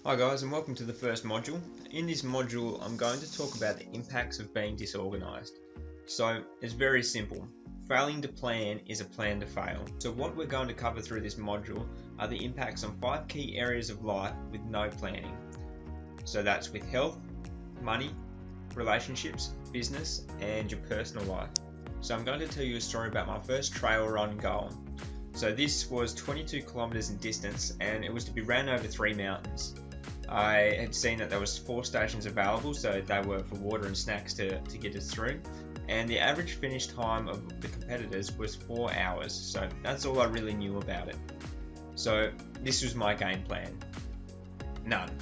Hi guys, and welcome to the first module. In this module I'm going to talk about the impacts of being disorganised. So it's very simple. Failing to plan is a plan to fail. So what we're going to cover through this module are the impacts on 5 key areas of life with no planning. So that's with health, money, relationships, business and your personal life. So I'm going to tell you a story about my first trail run goal. So this was 22 kilometers in distance and it was to be ran over 3 mountains. I had seen that there was 4 stations available, so they were for water and snacks to get us through. And the average finish time of the competitors was 4 hours, so that's all I really knew about it. So this was my game plan. None.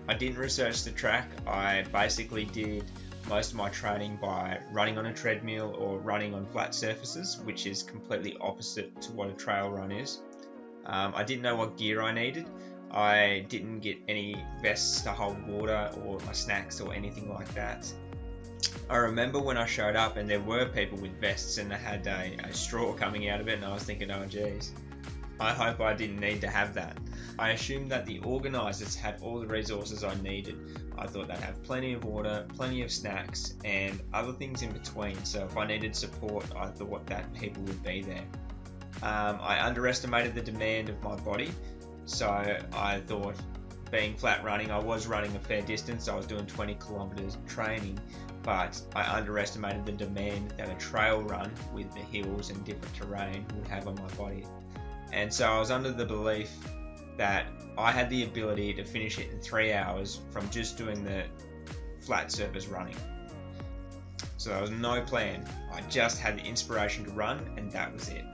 I didn't research the track. I basically did most of my training by running on a treadmill or running on flat surfaces, which is completely opposite to what a trail run is. I didn't know what gear I needed. I didn't get any vests to hold water or my snacks or anything like that. I remember when I showed up and there were people with vests and they had a straw coming out of it, and I was thinking, oh geez, I hope I didn't need to have that. I assumed that the organisers had all the resources I needed. I thought they'd have plenty of water, plenty of snacks and other things in between, so if I needed support I thought that people would be there. I underestimated the demand of my body. So I thought, being flat running, I was running a fair distance. I was doing 20 kilometers of training, but I underestimated the demand that a trail run with the hills and different terrain would have on my body. And so I was under the belief that I had the ability to finish it in 3 hours from just doing the flat surface running. So there was no plan. I just had the inspiration to run and that was it.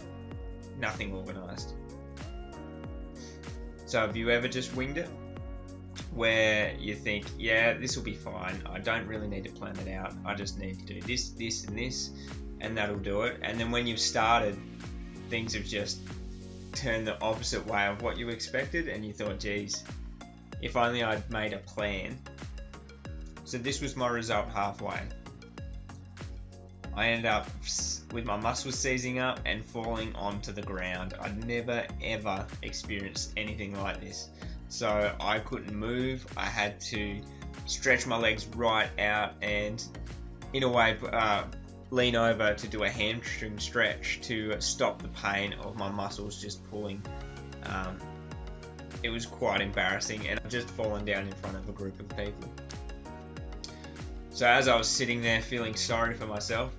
Nothing organised. So have you ever just winged it? Where you think, yeah, this will be fine. I don't really need to plan it out. I just need to do this, this and this, and that'll do it. And then when you've started, things have just turned the opposite way of what you expected and you thought, geez, if only I'd made a plan. So this was my result halfway. I ended up with my muscles seizing up and falling onto the ground. I'd never ever experienced anything like this. So I couldn't move. I had to stretch my legs right out and in a way lean over to do a hamstring stretch to stop the pain of my muscles just pulling. It was quite embarrassing and I'd just fallen down in front of a group of people. So as I was sitting there feeling sorry for myself,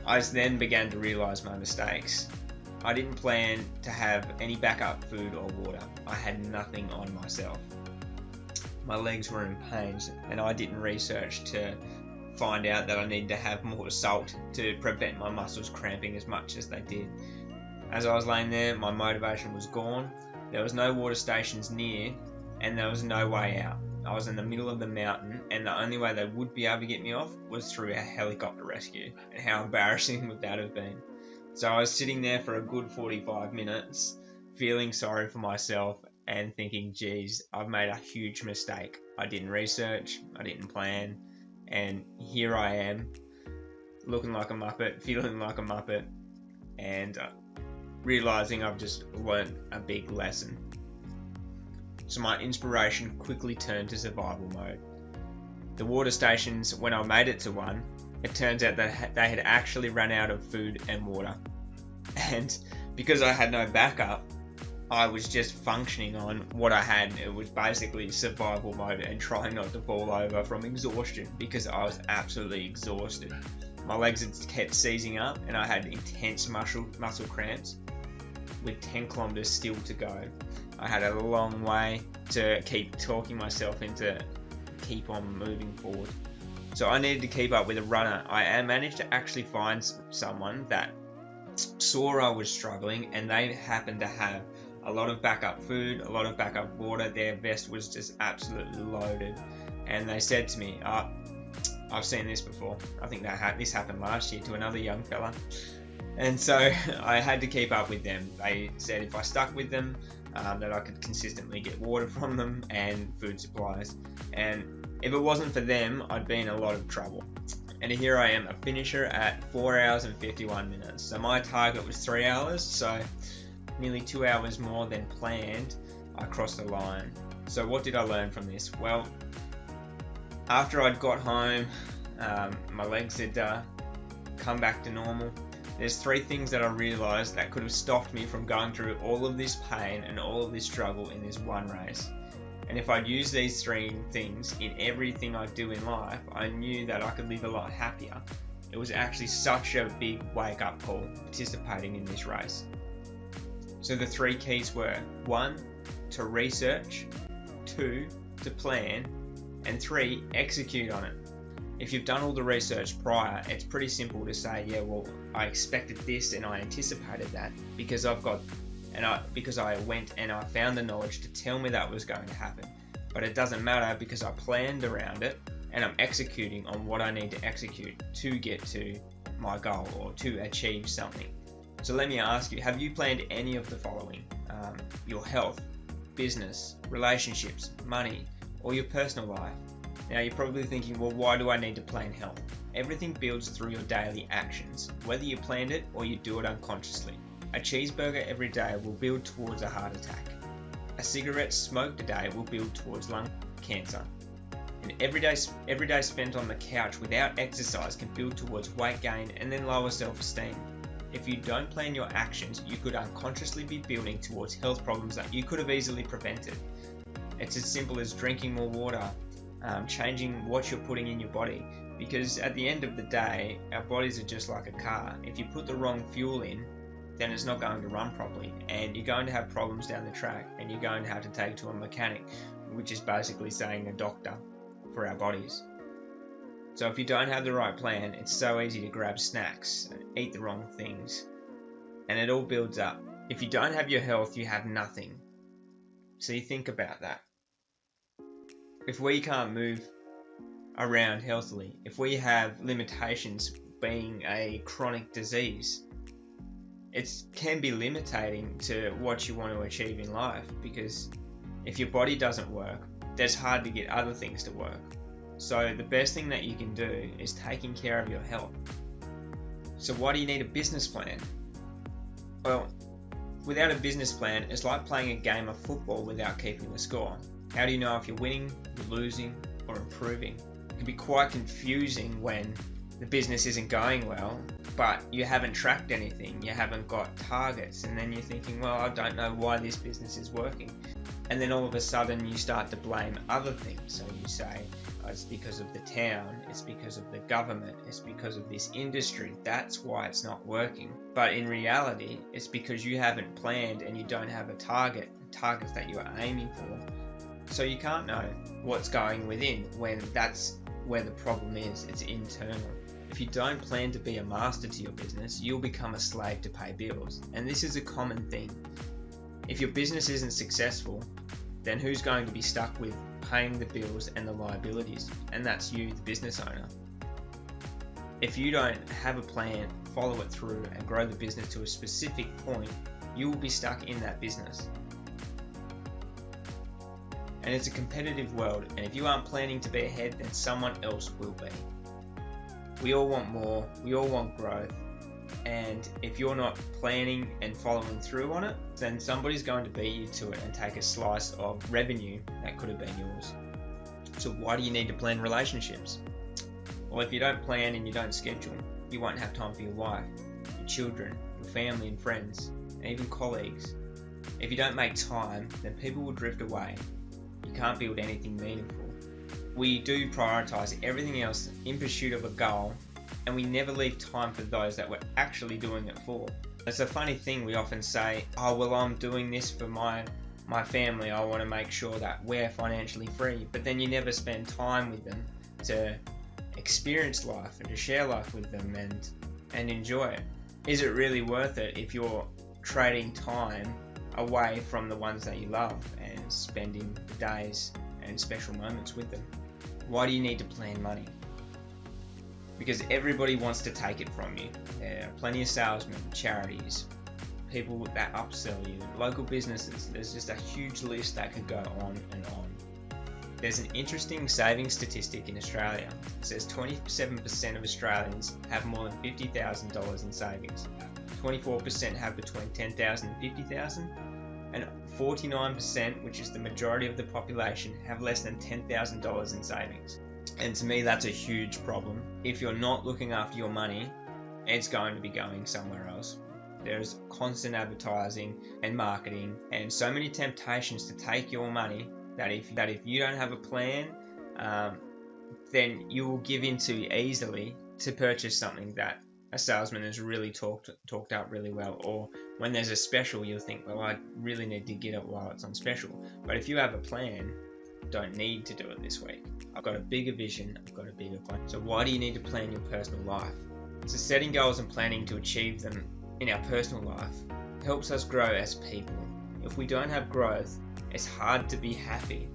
I then began to realise my mistakes. I didn't plan to have any backup food or water. I had nothing on myself. My legs were in pain and I didn't research to find out that I needed to have more salt to prevent my muscles cramping as much as they did. As I was laying there, my motivation was gone. There was no water stations near and there was no way out. I was in the middle of the mountain and the only way they would be able to get me off was through a helicopter rescue. And how embarrassing would that have been? So I was sitting there for a good 45 minutes feeling sorry for myself and thinking, geez, I've made a huge mistake. I didn't research, I didn't plan, and here I am looking like a muppet, feeling like a muppet, and realising I've just learnt a big lesson. So my inspiration quickly turned to survival mode. The water stations, when I made it to one, it turns out that they had actually run out of food and water. And because I had no backup, I was just functioning on what I had. It was basically survival mode and trying not to fall over from exhaustion because I was absolutely exhausted. My legs had kept seizing up and I had intense muscle cramps with 10 kilometers still to go. I had a long way to keep talking myself into keep on moving forward. So I needed to keep up with a runner. I managed to actually find someone that saw I was struggling and they happened to have a lot of backup food, a lot of backup water. Their vest was just absolutely loaded. And they said to me, I've seen this before. I think this happened last year to another young fella. And so I had to keep up with them. They said if I stuck with them, that I could consistently get water from them and food supplies. And if it wasn't for them, I'd be in a lot of trouble. And here I am, a finisher at 4 hours and 51 minutes. So my target was 3 hours, so nearly 2 hours more than planned, I crossed the line. So what did I learn from this? Well, after I'd got home, my legs had come back to normal. There's 3 things that I realised that could have stopped me from going through all of this pain and all of this struggle in this one race. And if I'd used these 3 things in everything I do in life, I knew that I could live a lot happier. It was actually such a big wake-up call participating in this race. So the 3 keys were: 1, to research; 2, to plan; and 3, execute on it. If you've done all the research prior, it's pretty simple to say, yeah, well, I expected this and I anticipated that because because I went and I found the knowledge to tell me that was going to happen. But it doesn't matter because I planned around it and I'm executing on what I need to execute to get to my goal or to achieve something. So let me ask you, have you planned any of the following? Your health, business, relationships, money, or your personal life? Now you're probably thinking, well, why do I need to plan health? Everything builds through your daily actions, whether you planned it or you do it unconsciously. A cheeseburger every day will build towards a heart attack. A cigarette smoked a day will build towards lung cancer. And every day spent on the couch without exercise can build towards weight gain and then lower self-esteem. If you don't plan your actions, you could unconsciously be building towards health problems that you could have easily prevented. It's as simple as drinking more water, changing what you're putting in your body, because at the end of the day, our bodies are just like a car. If you put the wrong fuel in, then it's not going to run properly, and you're going to have problems down the track, and you're going to have to take to a mechanic, which is basically saying a doctor for our bodies. So if you don't have the right plan, it's so easy to grab snacks and eat the wrong things, and it all builds up. If you don't have your health, you have nothing. So you think about that. If we can't move around healthily, if we have limitations being a chronic disease, it can be limiting to what you want to achieve in life, because if your body doesn't work, it's hard to get other things to work. So the best thing that you can do is taking care of your health. So why do you need a business plan? Well, without a business plan, it's like playing a game of football without keeping the score. How do you know if you're winning, you're losing, or improving? It can be quite confusing when the business isn't going well, but you haven't tracked anything, you haven't got targets, and then you're thinking, well, I don't know why this business is working. And then all of a sudden you start to blame other things. So you say, oh, it's because of the town, it's because of the government, it's because of this industry, that's why it's not working. But in reality, it's because you haven't planned and you don't have a targets that you are aiming for. So you can't know what's going within when that's where the problem is. It's internal. If you don't plan to be a master to your business, you'll become a slave to pay bills. And this is a common thing. If your business isn't successful, then who's going to be stuck with paying the bills and the liabilities? And that's you, the business owner. If you don't have a plan, follow it through, and grow the business to a specific point, you will be stuck in that business. And it's a competitive world, and if you aren't planning to be ahead, then someone else will be. We all want more, we all want growth, and if you're not planning and following through on it, then somebody's going to beat you to it and take a slice of revenue that could have been yours. So why do you need to plan relationships? Well, if you don't plan and you don't schedule, you won't have time for your wife, your children, your family and friends, and even colleagues. If you don't make time, then people will drift away. You can't build anything meaningful. We do prioritise everything else in pursuit of a goal, and we never leave time for those that we're actually doing it for. It's a funny thing, we often say, oh well, I'm doing this for my family, I want to make sure that we're financially free, but then you never spend time with them to experience life and to share life with them and enjoy it. Is it really worth it if you're trading time away from the ones that you love and spending the days and special moments with them? Why do you need to plan money? Because everybody wants to take it from you. There are plenty of salesmen, charities, people that upsell you, local businesses. There's just a huge list that could go on and on. There's an interesting savings statistic in Australia. It says 27% of Australians have more than $50,000 in savings. 24% have between $10,000 and $50,000, And 49%, which is the majority of the population, have less than $10,000 in savings. And to me, that's a huge problem. If you're not looking after your money, it's going to be going somewhere else. There's constant advertising and marketing and so many temptations to take your money that if you don't have a plan, then you will give into easily to purchase something that a salesman has really talked up really well. Or when there's a special, you'll think, well, I really need to get it while it's on special. But if you have a plan, don't need to do it this week. I've got a bigger vision, I've got a bigger plan. So why do you need to plan your personal life? So setting goals and planning to achieve them in our personal life helps us grow as people. If we don't have growth, it's hard to be happy.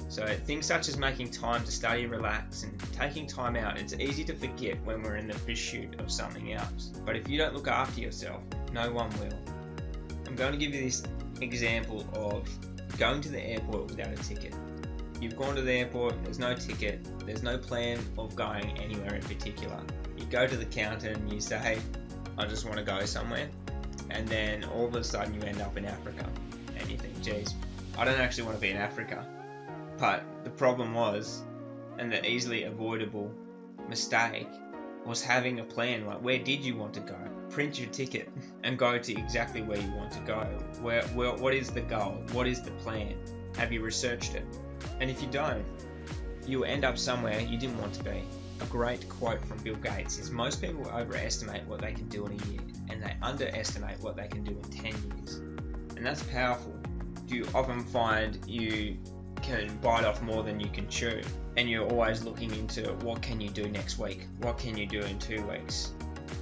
So things such as making time to study, relax, and taking time out, it's easy to forget when we're in the pursuit of something else. But if you don't look after yourself, no one will. I'm going to give you this example of going to the airport without a ticket. You've gone to the airport, there's no ticket, there's no plan of going anywhere in particular. You go to the counter and you say, I just want to go somewhere. And then all of a sudden you end up in Africa. And you think, geez, I don't actually want to be in Africa. But the problem was, and the easily avoidable mistake, was having a plan. Like, where did you want to go? Print your ticket and go to exactly where you want to go. What is the goal? What is the plan? Have you researched it? And if you don't, you'll end up somewhere you didn't want to be. A great quote from Bill Gates is, most people overestimate what they can do in a year, and they underestimate what they can do in 10 years. And that's powerful. You often find you can bite off more than you can chew, and you're always looking into what can you do next week, what can you do in 2 weeks,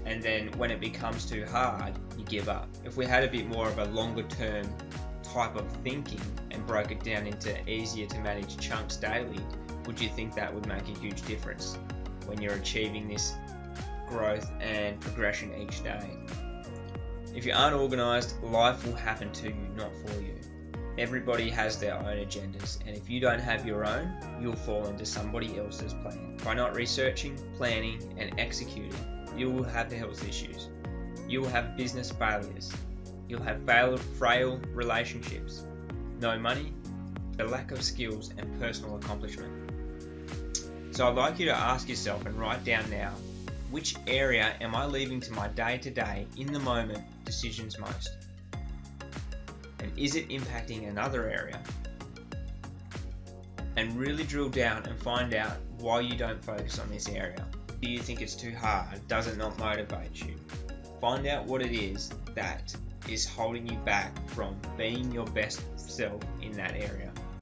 and then when it becomes too hard, you give up. If we had a bit more of a longer term type of thinking and broke it down into easier to manage chunks daily, would you think that would make a huge difference when you're achieving this growth and progression each day? If you aren't organised, life will happen to you, not for you. Everybody has their own agendas, and if you don't have your own, you'll fall into somebody else's plan. By not researching, planning, and executing, you will have health issues. You will have business failures. You'll have frail relationships, no money, a lack of skills, and personal accomplishment. So I'd like you to ask yourself and write down now, which area am I leaving to my day-to-day, in the moment decisions most? And is it impacting another area? And really drill down and find out why you don't focus on this area. Do you think it's too hard? Does it not motivate you? Find out what it is that is holding you back from being your best self in that area.